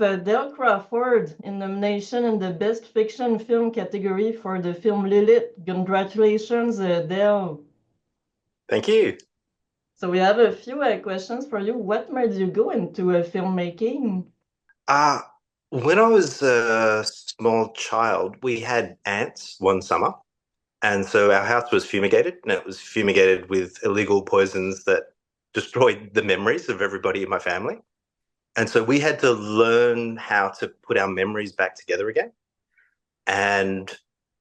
Dale Crawford in nomination in the Best Fiction Film category for the film Lilith. Congratulations, Dale. Thank you. So we have a few questions for you. What made you go into filmmaking? Uh, when I was a small child, we had ants one summer. And so our house was fumigated, and it was fumigated with illegal poisons that destroyed the memories of everybody in my family. And so we had to learn how to put our memories back together again. And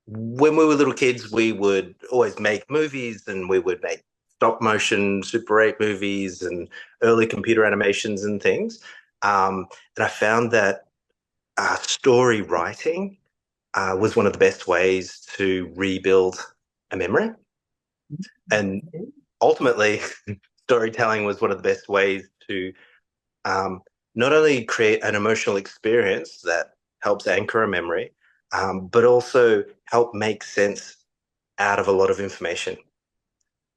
when we were little kids, we would always make movies and we would make stop motion Super 8 movies and early computer animations and things. And I found that story writing was one of the best ways to rebuild a memory. And ultimately, storytelling was one of the best ways to um, not only create an emotional experience that helps anchor a memory, but also help make sense out of a lot of information.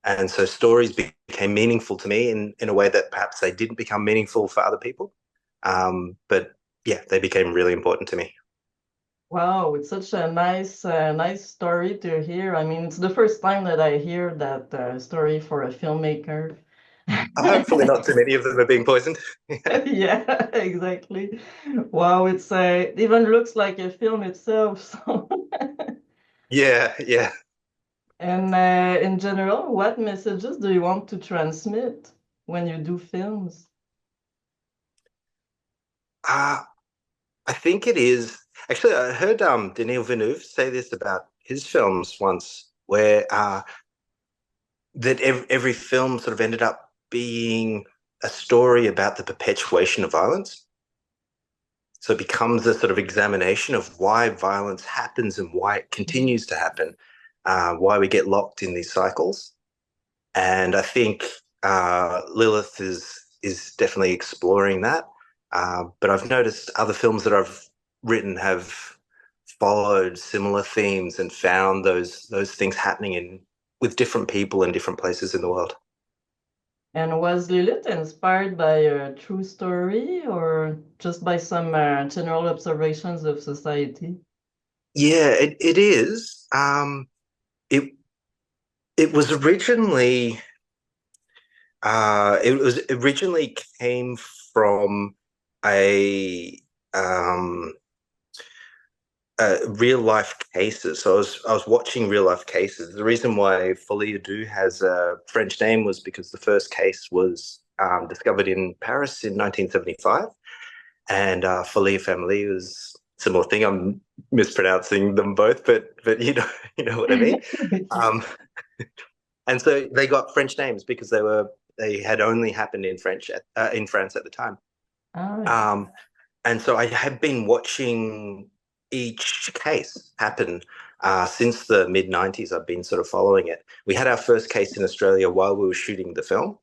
And so stories became meaningful to me in a way that perhaps they didn't become meaningful for other people. But yeah, they became really important to me. Wow, it's such a nice story to hear. I mean, it's the first time that I hear that story for a filmmaker. Hopefully, not too many of them are being poisoned. Yeah, exactly. Wow, it's it even looks like a film itself. So, Yeah, yeah. and in general, what messages do you want to transmit when you do films? Uh, I think it is. Actually, I heard Denis Villeneuve say this about his films once, where that every film sort of ended up being a story about the perpetuation of violence. So it becomes a sort of examination of why violence happens and why it continues to happen, why we get locked in these cycles. And I think Lilith is definitely exploring that. But I've noticed other films that I've written have followed similar themes and found those things happening in with different people in different places in the world. And was Lilith inspired by a true story or just by some general observations of society? Yeah, it is. It it was originally it was originally came from a um real life cases. So I was watching real life cases. The reason why Folie à Deux has a French name was because the first case was discovered in Paris in 1975, and Folie Family was a similar thing. I'm mispronouncing them both, but you know what I mean. Um, and so they got French names because they had only happened in France at the time. Ah, Um, and so I have been watching each case happen since the mid 90s. I've been sort of following it. We had our first case in Australia while we were shooting the film,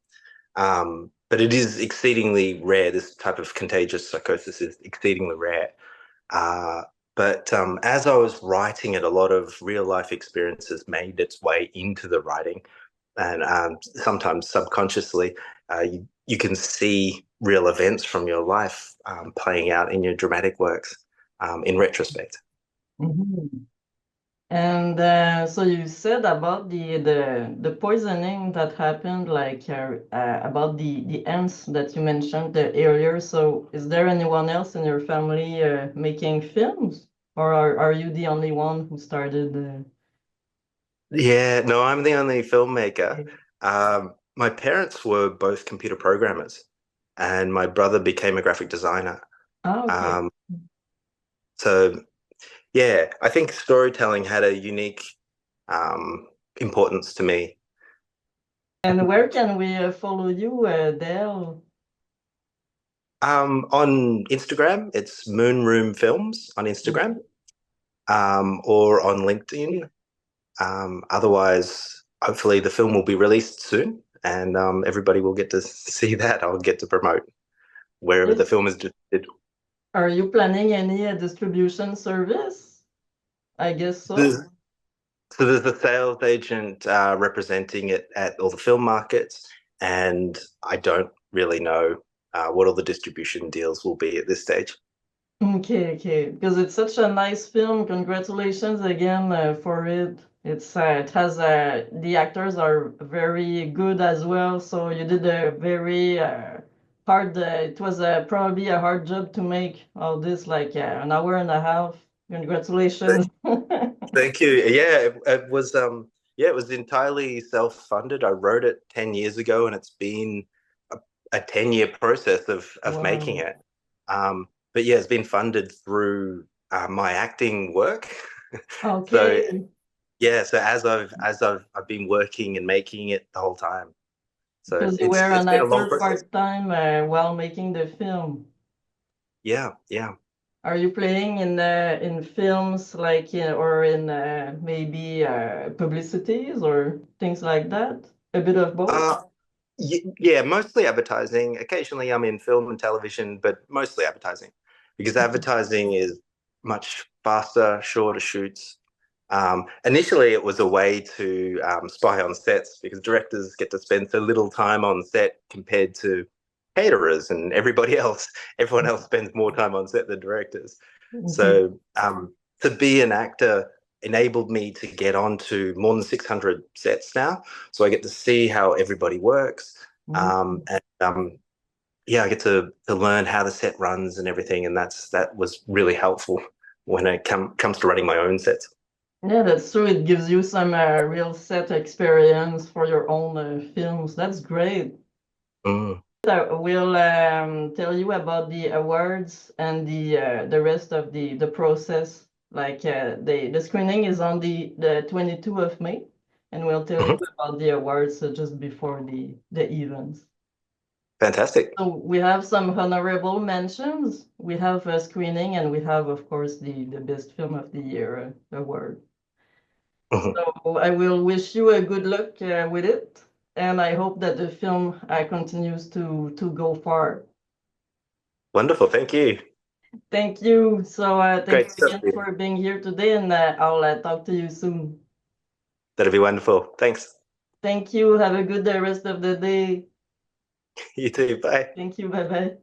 but it is exceedingly rare. This type of contagious psychosis is exceedingly rare. Uh, but as I was writing it, a lot of real life experiences made its way into the writing, and sometimes subconsciously, you can see real events from your life playing out in your dramatic works in retrospect. mhm. And so you said about the poisoning that happened, like about the ants that you mentioned earlier. So is there anyone else in your family making films, or are you the only one who started? Yeah, no, I'm the only filmmaker. My parents were both computer programmers, and my brother became a graphic designer. Ah, okay. Um, so yeah, I think storytelling had a unique um, importance to me. And where can we follow you, Dale? On Instagram, it's Moon Room Films on Instagram, or on LinkedIn. Otherwise, hopefully, the film will be released soon, and everybody will get to see that. I'll get to promote wherever the Yes. film is distributed. Are you planning any distribution service? I guess There's, so. so there's a sales agent representing it at all the film markets, and I don't really know what all the distribution deals will be at this stage. Okay, okay, because it's such a nice film. Congratulations again for it. It has the actors are very good as well. So you did a very hard. It was probably a hard job to make all this, like an hour and a half. Congratulations. Thank you. Yeah, it was yeah, it was entirely self-funded. I wrote it 10 years ago and it's been a 10-year process of making Wow. it. But yeah, it's been funded through my acting work. So Okay, yeah, so as I've been working and making it the whole time. So because you it's were it's an been a long actor process. part-time while making the film. Yeah, yeah. Are you playing in films like or in maybe publicities or things like that? A bit of both? Uh yeah, mostly advertising. Occasionally I'm in film and television, but mostly advertising because advertising is much faster, shorter shoots. Initially, it was a way to spy on sets because directors get to spend so little time on set compared to caterers and everybody else. Everyone else spends more time on set than directors. Okay. So to be an actor enabled me to get onto more than 600 sets now. So I get to see how everybody works. Mm. And yeah, I get to learn how the set runs and everything. And that was really helpful when it comes to running my own sets. Yeah, that's true. It gives you some real set experience for your own films. That's great. Mm. I will tell you about the awards and the rest of the process. Like the screening is on the 22 of May, and we'll tell you Mhm. about the awards just before the events. Fantastic. So we have some honorable mentions. We have a screening, and we have, of course, the best film of the year award. Mhm. So I will wish you a good luck with it, and I hope that the film continues to go far. Wonderful. Thank you. Thank you. So thank Great you stuff. again for being here today, and I'll talk to you soon. That'll be wonderful. Thanks. Thank you. Have a good rest of the day. You too. Bye. Thank you. Bye bye.